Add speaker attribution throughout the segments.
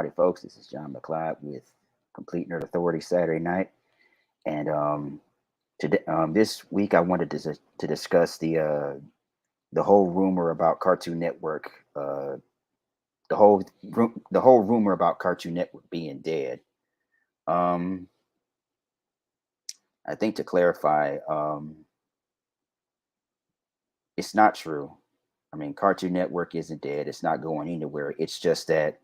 Speaker 1: Howdy, folks. This is John McLeod with Complete Nerd Authority Saturday Night, and today, this week, I wanted to discuss the whole rumor about Cartoon Network, the whole rumor about Cartoon Network being dead. Um, I think to clarify, it's not true. I mean, Cartoon Network isn't dead. It's not going anywhere. It's just that,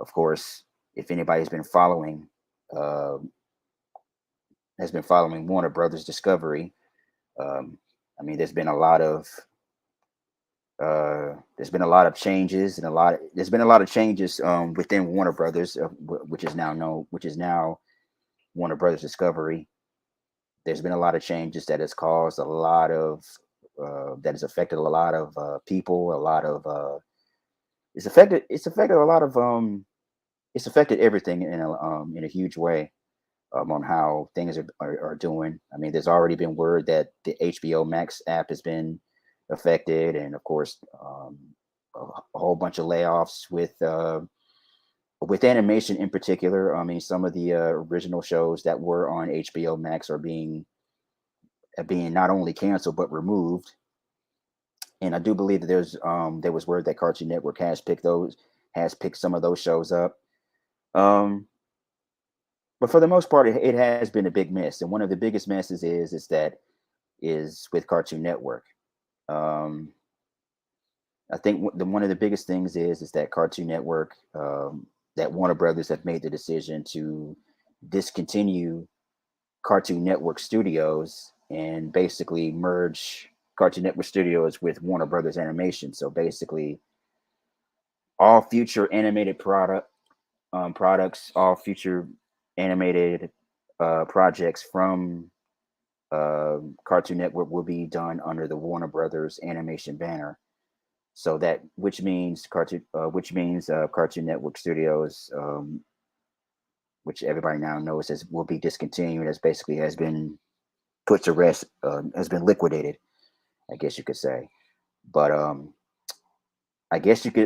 Speaker 1: of course, if anybody's been following. Uh, has been following Warner Brothers Discovery. Um, I mean, there's been a lot of changes and there's been a lot of changes within Warner Brothers, which is now Warner Brothers Discovery. There's been a lot of changes that has caused a lot of that has affected a lot of people. A lot of it's affected a lot of it's affected everything in a huge way. On how things are doing. I mean, there's already been word that the HBO Max app has been affected, and of course, a whole bunch of layoffs with animation in particular. I mean, some of the original shows that were on HBO Max are being not only canceled but removed. And I do believe that there was word that Cartoon Network has picked some of those shows up. Um, but for the most part, it has been a big mess. And one of the biggest messes is with Cartoon Network. Um, I think one of the biggest things is that Cartoon Network, that Warner Brothers have made the decision to discontinue Cartoon Network Studios and basically merge Cartoon Network Studios with Warner Brothers Animation. So basically, all future animated products, all future animated projects from Cartoon Network will be done under the Warner Brothers Animation banner. So that which means Cartoon Network Studios, which everybody now knows as will be discontinued, as basically has been put to rest, has been liquidated, I guess you could say. But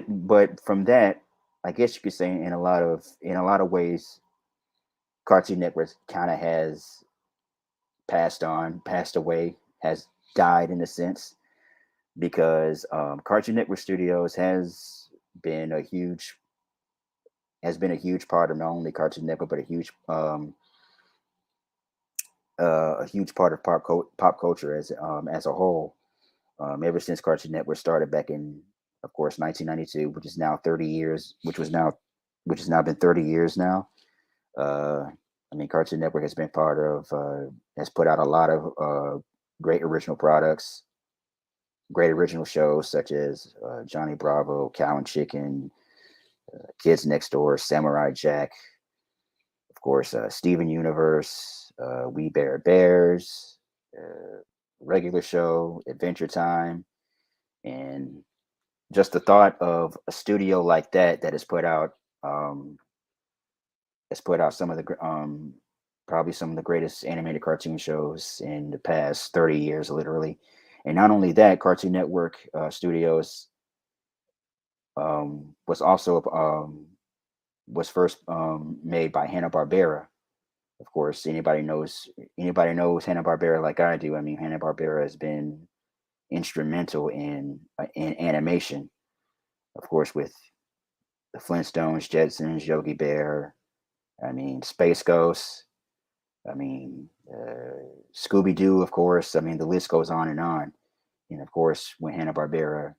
Speaker 1: but from that, I guess you could say in a lot of ways, Cartoon Network kind of has passed away, has died in a sense because Cartoon Network Studios been a huge been a huge part of not only Cartoon Network but a huge part of pop culture as a whole. Ever since Cartoon Network started back in, of course, 1992, which is now 30 years, which has now been 30 years now. Uh, I mean, Cartoon Network has put out a lot of great original products, great original shows such as Johnny Bravo, Cow and Chicken, Kids Next Door, Samurai Jack, of course, Steven Universe, We Bear Bears, Regular Show, Adventure Time, and just the thought of a studio like that um, has put out probably some of the greatest animated cartoon shows in the past 30 years, literally. And not only that, Cartoon Network Studios was also was first made by Hanna Barbera. Of course, anybody knows Hanna Barbera like I do. I mean, Hanna Barbera has been instrumental in animation. Of course, with the Flintstones, Jetsons, Yogi Bear. I mean, Space Ghost. I mean, Scooby Doo. Of course. I mean, the list goes on and on. And of course, when Hanna Barbera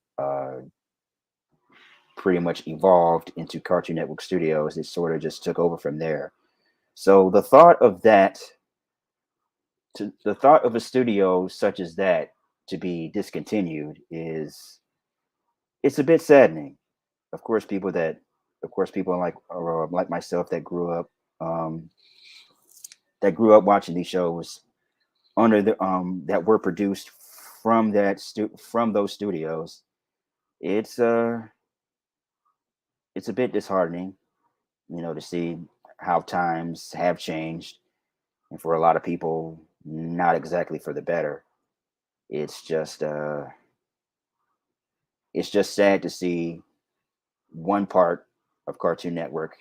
Speaker 1: pretty much evolved into Cartoon Network Studios, it sort of just took over from there. So the thought of a studio such as that to be discontinued is it's a bit saddening. Of course, people like myself um, that grew up watching these shows under the that were produced from those studios. It's uh it's a bit disheartening, to see how times have changed, and for a lot of people, not exactly for the better. It's just sad to see one part of Cartoon Network,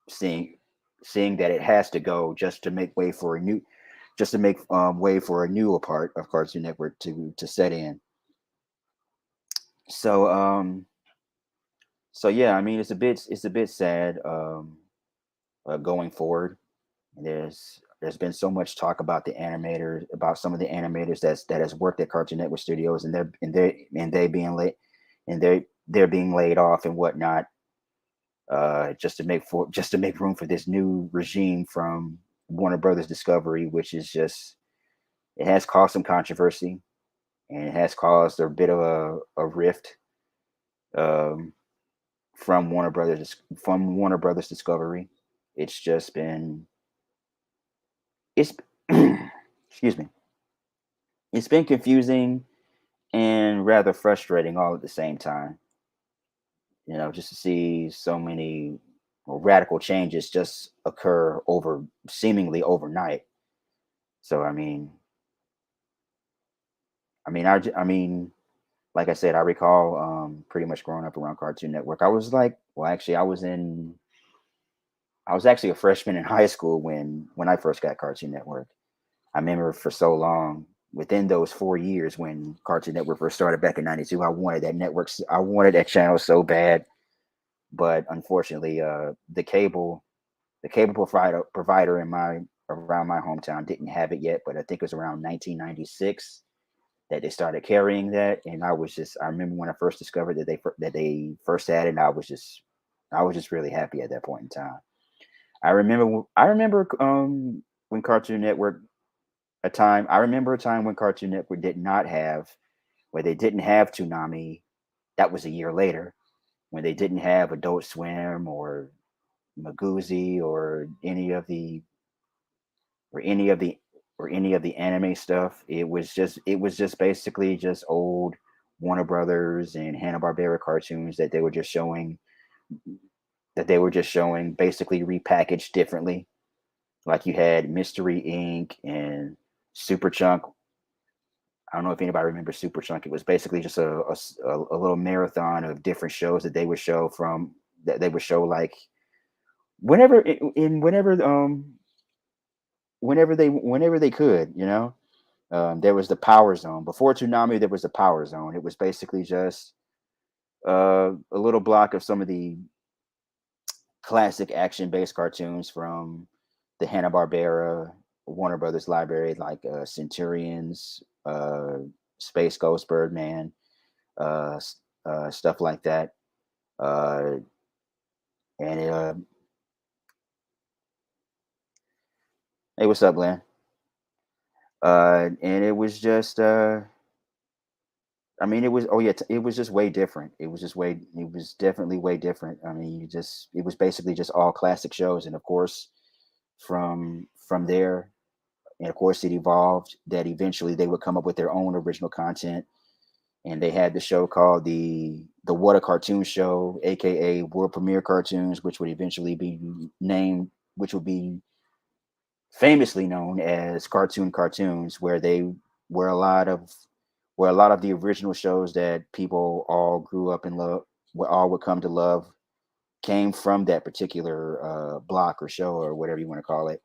Speaker 1: seeing seeing that it has to go just to make way for a new just to make way for a newer part of Cartoon Network to set in. So so yeah, I mean it's a bit sad going forward. There's been so much talk about the animators, about some of the animators that has worked at Cartoon Network Studios, and they being late, and they're being laid off and whatnot, just to make room for this new regime from Warner Brothers Discovery, which is just it has caused some controversy, and it has caused a bit of a rift um, from Warner Brothers Discovery. It's just been it's excuse me, it's been confusing and rather frustrating all at the same time. Just to see so many radical changes just occur over seemingly overnight. So I mean, like I said, I recall pretty much growing up around Cartoon Network. I was like, well, actually, I was actually a freshman in high school when I first got Cartoon Network. I remember for so long, within those 4 years when Cartoon Network first started back in '92, I wanted that network. I wanted that channel so bad, but unfortunately, the cable provider in my around my hometown didn't have it yet. But I think it was around 1996 that they started carrying that, and I remember when I first discovered that they first had it, and I was just really happy at that point in time. I remember when Cartoon Network I remember a time when Cartoon Network did not have where they didn't have Toonami. That was a year later when they didn't have Adult Swim or Magoozy or any of the any of the anime stuff. It was just basically just old Warner Brothers and Hanna Barbera cartoons that they were just showing basically repackaged differently. Like you had Mystery Inc. and Super Chunk. I don't know if anybody remembers Super Chunk. It was basically just a little marathon of different shows that they would show like whenever in whenever they could. There was the Power Zone before Toonami. There was the Power Zone. It was basically just a little block of some of the classic action-based cartoons from the Hanna Barbera Warner Brothers library, like Centurions, Space Ghost, Birdman, stuff like that. Uh, and hey, what's up, Glenn? And it was just I mean, it was oh yeah, it was just way different. It was definitely way different. I mean, it was basically just all classic shows, and of course, from there, and of course, it evolved that eventually they would come up with their own original content, and they had the show called the What a Cartoon Show, aka World Premiere Cartoons, which would eventually be named, which would be famously known as Cartoon Cartoons, where a lot of where a lot of the original shows that people all grew up and love, all would come to love, came from that particular block or show or whatever you want to call it.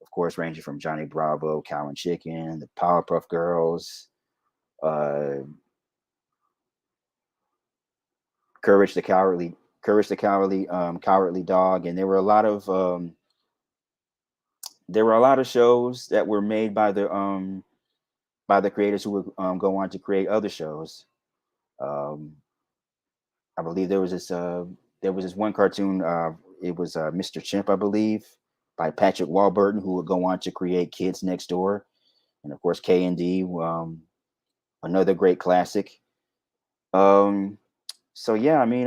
Speaker 1: Of course, ranging from Johnny Bravo, Cow and Chicken, the Powerpuff Girls, uh, Courage the Cowardly, Cowardly Dog, and there were a lot of shows that were made by the creators who would go on to create other shows. Um, I believe there was this one cartoon. It was Mr. Chimp, I believe, by Patrick Warburton, who would go on to create Kids Next Door, and of course K and D, another great classic. Um, so yeah, I mean,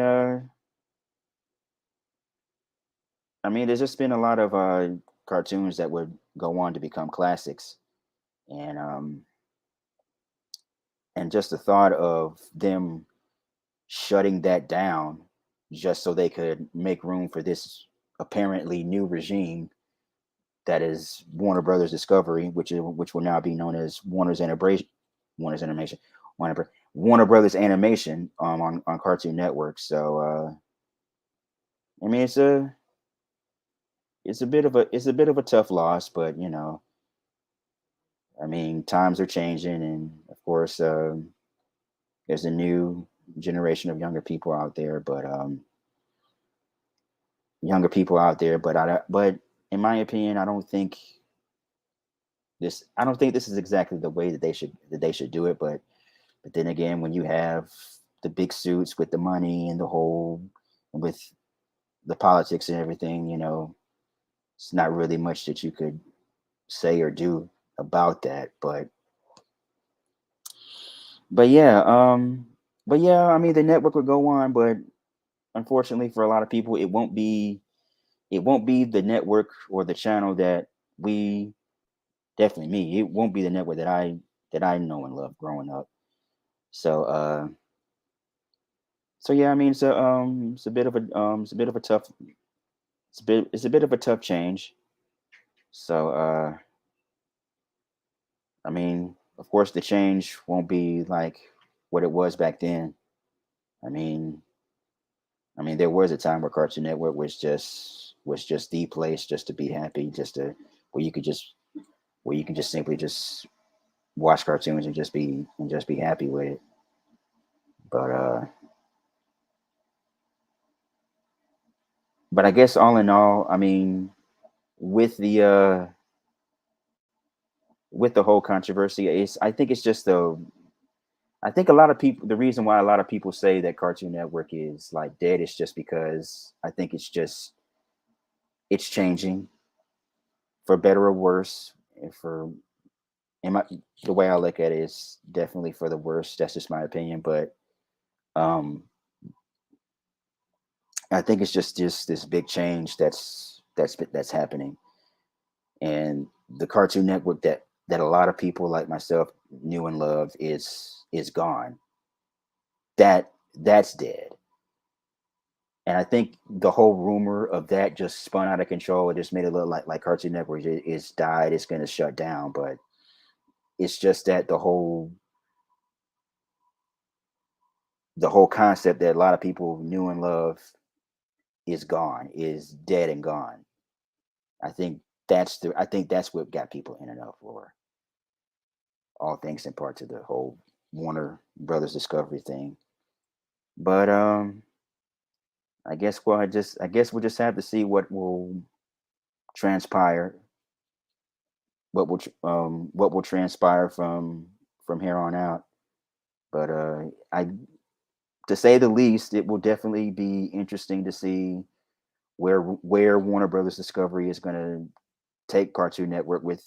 Speaker 1: there's just been a lot of cartoons that would go on to become classics, and just the thought of them shutting that down just so they could make room for this apparently new regime that is Warner Brothers Discovery, which will now be known as Warner's Animation, Warner Brothers Animation on Cartoon Network. So I mean, it's a bit of a tough loss, but you know, I mean, times are changing, and of course, there's a new generation of younger people out there. But in my opinion, I don't think this is exactly the way that they should do it. But then again, when you have the big suits with the money and the whole with the politics and everything, you know, it's not really much that you could say or do about that. But yeah, but yeah, I mean the network will go on, but unfortunately for a lot of people, it won't be the network or the channel that we definitely me. It won't be the network that I know and love growing up. So so yeah, I mean it's a bit of a it's a bit of a tough it's a bit of a tough change. So I mean, of course the change won't be like what it was back then. I mean, there was a time where Cartoon Network was just the place just to be happy, just to where you could just where you can just simply just watch cartoons and just be happy with it. But but I guess all in all, I mean, with the with the whole controversy, I think it's just the I think a lot of people the reason why a lot of people say that Cartoon Network is like dead is just because I think it's changing for better or worse. And for in my the way I look at it is definitely for the worse. That's just my opinion, but um I think it's just this big change that's happening, and the Cartoon Network that a lot of people like myself knew and loved is gone. That's dead. And I think the whole rumor of that just spun out of control. It just made it look like Cartoon Network is died. It's going to shut down, but it's just that the whole concept that a lot of people knew and loved is gone, is dead and gone. I think I think that's what got people in and out for all things in part to the whole Warner Brothers Discovery thing. But I guess we'll just have to see what will transpire, what will transpire from here on out. But I to say the least, it will definitely be interesting to see where Warner Brothers Discovery is going to take Cartoon Network with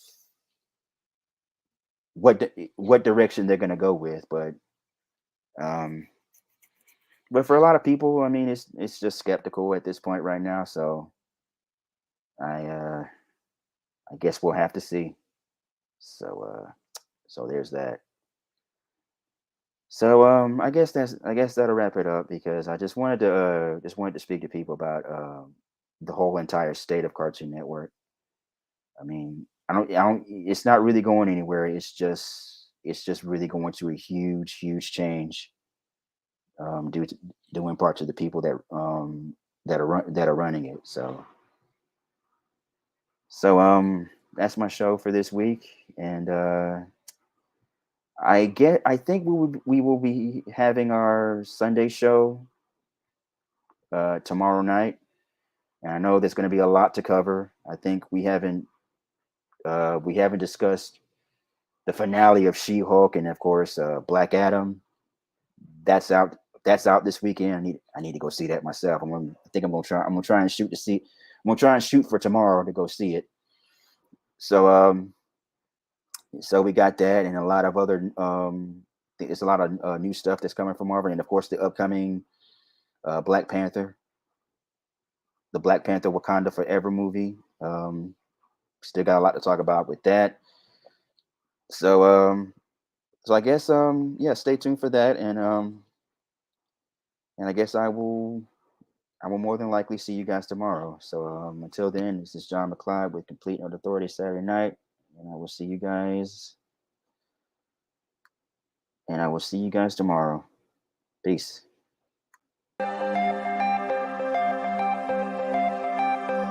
Speaker 1: what direction they're going to go with. Um, but for a lot of people, I mean, it's just skeptical at this point right now. So I guess we'll have to see. So so there's that. So I guess that'll wrap it up because I just wanted to speak to people about the whole entire state of Cartoon Network. I mean, I don't it's not really going anywhere. It's just really going through a huge change due in part to the people that are running it. So that's my show for this week, and I think we will be having our Sunday show tomorrow night, and I know there's going to be a lot to cover. I think we haven't discussed the finale of She-Hulk and of course Black Adam. That's out. That's out this weekend. I need to go see that myself. I think I'm gonna try and shoot to see. I'm gonna try and shoot for tomorrow to go see it. So so we got that and a lot of other there's a lot of new stuff that's coming from Marvel, and of course the upcoming Black Panther, the Black Panther Wakanda Forever movie. Still got a lot to talk about with that. So so I guess yeah, stay tuned for that, and I guess I will more than likely see you guys tomorrow. So until then, this is John McLeod with Complete and Authority Saturday Night, and I will see you guys tomorrow. Peace.